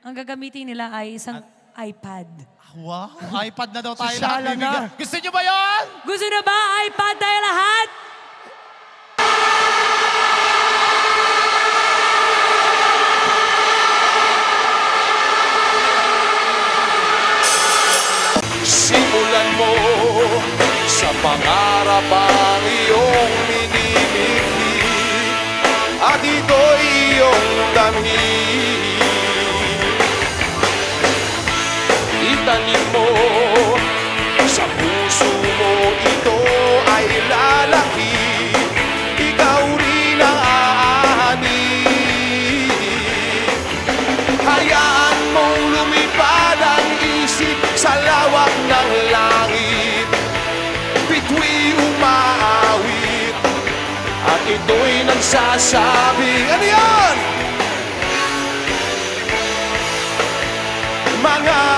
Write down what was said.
Ang gagamitin nila ay isang iPad. Wow, iPad na daw tayo Sosyala lahat bibigyan. na. Gusto nyo ba yun? Gusto na ba iPad tayo lahat? Simulan mo sa pangarap ang iyong minimili at ito'y iyong damhin. Itanim mo sa puso mo, ito ay lalaki, ikaw rin ang aanin. Hayaan mong lumipad ang isip sa lawak ng langit, bituin umaawit at ito'y nagsasabi, ano yan? Mga